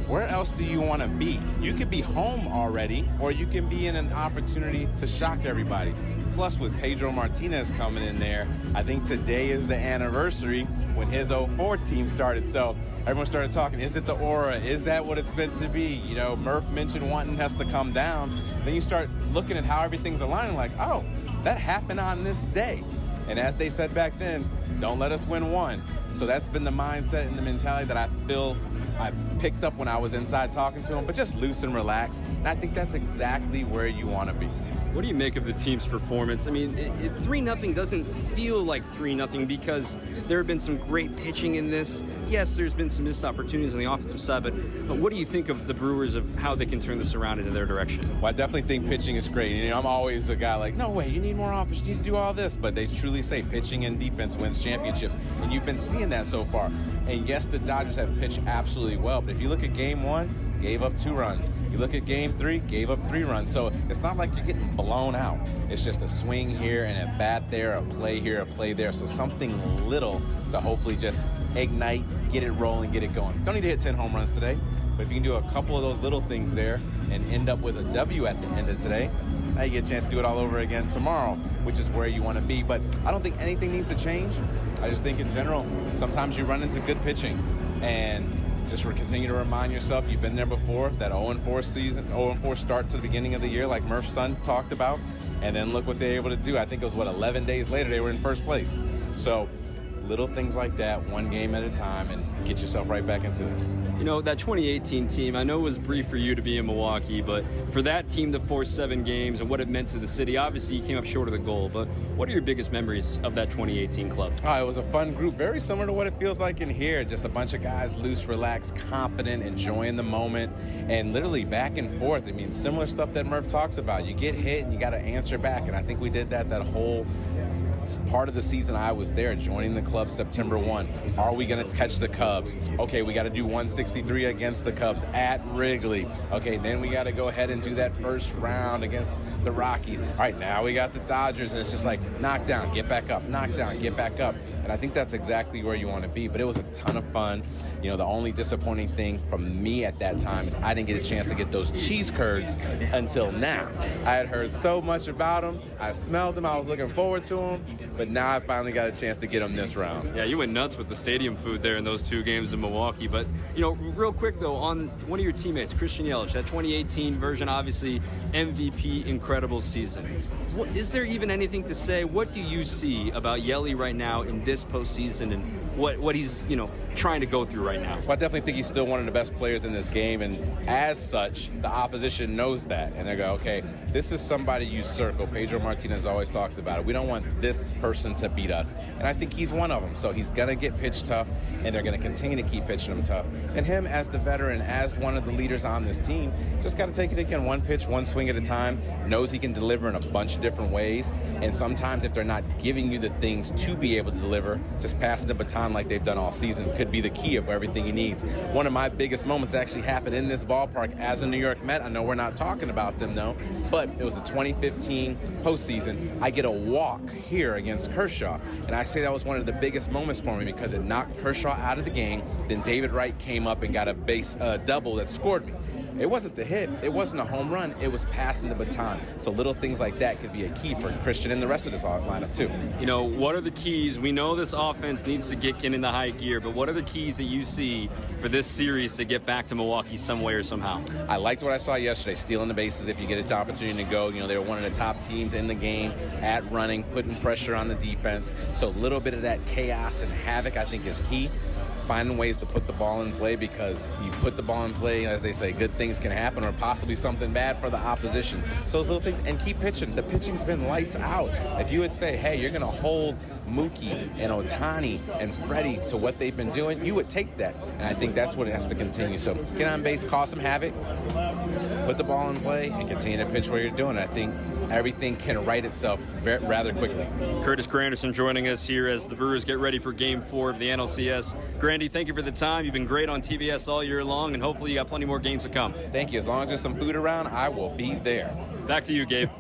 where else do you want to be? You could be home already, or you can be in an opportunity to shock everybody. Plus, with Pedro Martinez coming in there, I think today is the anniversary when his 04 team started. So everyone started talking, is it the aura? Is that what it's meant to be? You know, Murph mentioned wanting us to come down. Then you start looking at how everything's aligning like, oh, that happened on this day. And as they said back then, don't let us win one. So that's been the mindset and the mentality that I feel I picked up when I was inside talking to him, but just loose and relaxed. And I think that's exactly where you want to be.
What do you make of the team's performance? I mean, 3-0 doesn't feel like 3-0 because there have been some great pitching in this. Yes, there's been some missed opportunities on the offensive side, but what do you think of the Brewers, of how they can turn this around into their direction?
Well, I definitely think pitching is great. You know, I'm always a guy like, no way, you need more offense, you need to do all this. But they truly say pitching and defense wins championships, and you've been seeing that so far. And yes, the Dodgers have pitched absolutely well, but if you look at Game 1, gave up 2 runs. You look at Game 3, gave up 3 runs. So it's not like you're getting blown out. It's just a swing here and a bat there, a play here, a play there. So something little to hopefully just ignite, get it rolling, get it going. Don't need to hit 10 home runs today, but if you can do a couple of those little things there and end up with a W at the end of today, now you get a chance to do it all over again tomorrow, which is where you want to be. But I don't think anything needs to change. I just think in general, sometimes you run into good pitching, and just continue to remind yourself you've been there before, that 0-4 season, 0-4 start to the beginning of the year like Murph's son talked about, and then look what they were able to do. I think it was, 11 days later they were in first place. So little things like that, one game at a time, and get yourself right back into this.
You know, that 2018 team, I know it was brief for you to be in Milwaukee, but for that team to force 7 games and what it meant to the city, obviously you came up short of the goal, but what are your biggest memories of that 2018 club?
It was a fun group, very similar to what it feels like in here. Just a bunch of guys, loose, relaxed, confident, enjoying the moment, and literally back and forth. I mean, similar stuff that Murph talks about. You get hit and you got to answer back, and I think we did that whole part of the season I was there, joining the club September 1. Are we going to catch the Cubs? Okay, we got to do 163 against the Cubs at Wrigley. Okay, then we got to go ahead and do that first round against the Rockies. All right, now we got the Dodgers, and it's just like knock down, get back up, knock down, get back up. And I think that's exactly where you want to be. But it was a ton of fun. You know, the only disappointing thing from me at that time is I didn't get a chance to get those cheese curds until now. I had heard so much about them. I smelled them. I was looking forward to them. But now I finally got a chance to get them this round.
Yeah, you went nuts with the stadium food there in those 2 games in Milwaukee. But, you know, real quick, though, on one of your teammates, Christian Yelich, that 2018 version, obviously MVP, incredible season. Is there even anything to say? What do you see about Yelly right now in this postseason and what he's, you know, trying to go through right now?
Well, I definitely think he's still one of the best players in this game, and as such, the opposition knows that, and they go, okay, this is somebody you circle. Pedro Martinez always talks about it. We don't want this person to beat us, and I think he's one of them. So he's going to get pitched tough, and they're going to continue to keep pitching him tough. And him, as the veteran, as one of the leaders on this team, just got to take it again, one pitch, one swing at a time, knows he can deliver in a bunch of different ways, and sometimes if they're not giving you the things to be able to deliver, just pass the baton like they've done all season could be the key of everything he needs. One of my biggest moments actually happened in this ballpark as a New York Met. I know we're not talking about them, though, but it was the 2015 postseason. I get a walk here against Kershaw, and I say that was one of the biggest moments for me because it knocked Kershaw out of the game. Then David Wright came up and got a base double that scored me. It wasn't the hit. It wasn't a home run. It was passing the baton. So little things like that could be a key for Christian and the rest of this lineup, too.
You know, what are the keys? We know this offense needs to get into high gear, but what are the keys that you see for this series to get back to Milwaukee some way or somehow?
I liked what I saw yesterday, stealing the bases if you get an opportunity to go. You know, they were one of the top teams in the game at running, putting pressure on the defense. So a little bit of that chaos and havoc, I think, is key. Finding ways to put the ball in play, because you put the ball in play, as they say, good things can happen or possibly something bad for the opposition. So those little things, and keep pitching. The pitching's been lights out. If you would say, hey, you're going to hold Mookie and Ohtani and Freddie to what they've been doing, you would take that. And I think that's what it has to continue. So get on base, cause some havoc, put the ball in play, and continue to pitch where you're doing it. I think everything can right itself rather quickly.
Curtis Granderson joining us here as the Brewers get ready for Game 4 of the NLCS. Grandy, thank you for the time. You've been great on TBS all year long, and hopefully you got plenty more games to come.
Thank you. As long as there's some food around, I will be there.
Back to you, Gabe.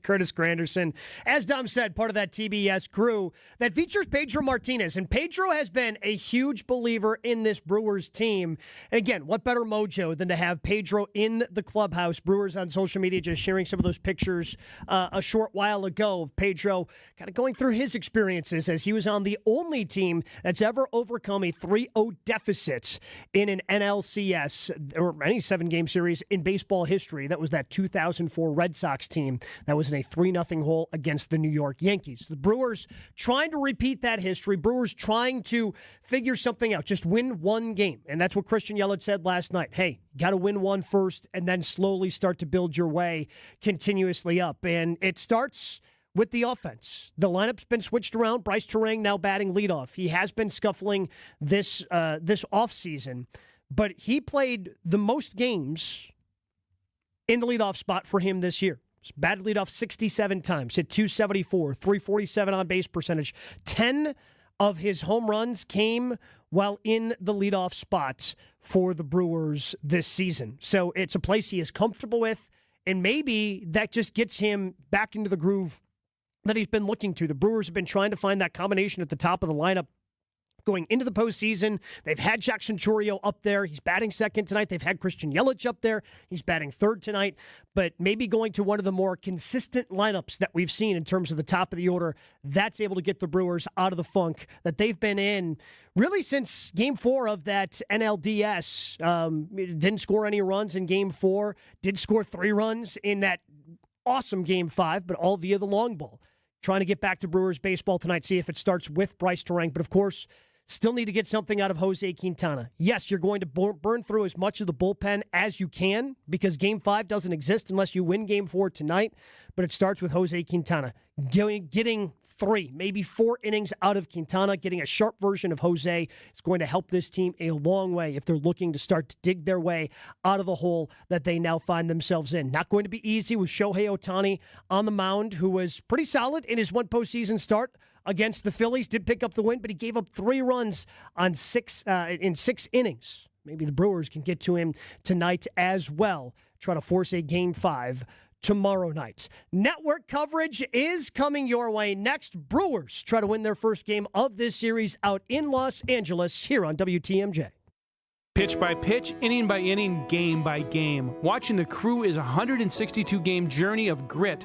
Curtis Granderson, as Dom said, part of that TBS crew that features Pedro Martinez. And Pedro has been a huge believer in this Brewers team. And again, what better mojo than to have Pedro in the clubhouse? Brewers on social media just sharing some of those pictures a short while ago of Pedro kind of going through his experiences as he was on the only team that's ever overcome a 3-0 deficit in an NLCS or any 7-game series in baseball history. That was that 2004 Red Sox team that That was in a 3-0 hole against the New York Yankees. The Brewers trying to repeat that history. Brewers trying to figure something out. Just win one game. And that's what Christian Yelich said last night. Hey, got to win one first and then slowly start to build your way continuously up. And it starts with the offense. The lineup's been switched around. Bryce Terang now batting leadoff. He has been scuffling this offseason, but he played the most games in the leadoff spot for him this year. He's batted leadoff 67 times, hit .274, .347 on base percentage. 10 of his home runs came while in the leadoff spot for the Brewers this season. So it's a place he is comfortable with, and maybe that just gets him back into the groove that he's been looking to. The Brewers have been trying to find that combination at the top of the lineup going into the postseason. They've had Jackson Chourio up there. He's batting second tonight. They've had Christian Yelich up there. He's batting third tonight. But maybe going to one of the more consistent lineups that we've seen in terms of the top of the order, that's able to get the Brewers out of the funk that they've been in really since Game 4 of that NLDS. Didn't score any runs in Game 4. Did score 3 runs in that awesome Game 5, but all via the long ball. Trying to get back to Brewers baseball tonight, see if it starts with Bryce Terang. But, of course, still need to get something out of Jose Quintana. Yes, you're going to burn through as much of the bullpen as you can because Game 5 doesn't exist unless you win Game 4 tonight. But it starts with Jose Quintana getting 3, maybe 4 innings out of Quintana, getting a sharp version of Jose. It's going to help this team a long way if they're looking to start to dig their way out of the hole that they now find themselves in. Not going to be easy with Shohei Ohtani on the mound, who was pretty solid in his one postseason start against the Phillies. Did pick up the win, but he gave up 3 runs on in 6 innings. Maybe the Brewers can get to him tonight as well. Try to force a Game 5 tomorrow night. Network coverage is coming your way next. Brewers try to win their first game of this series out in Los Angeles here on WTMJ.
Pitch by pitch, inning by inning, game by game. Watching the Crew is a 162-game journey of grit,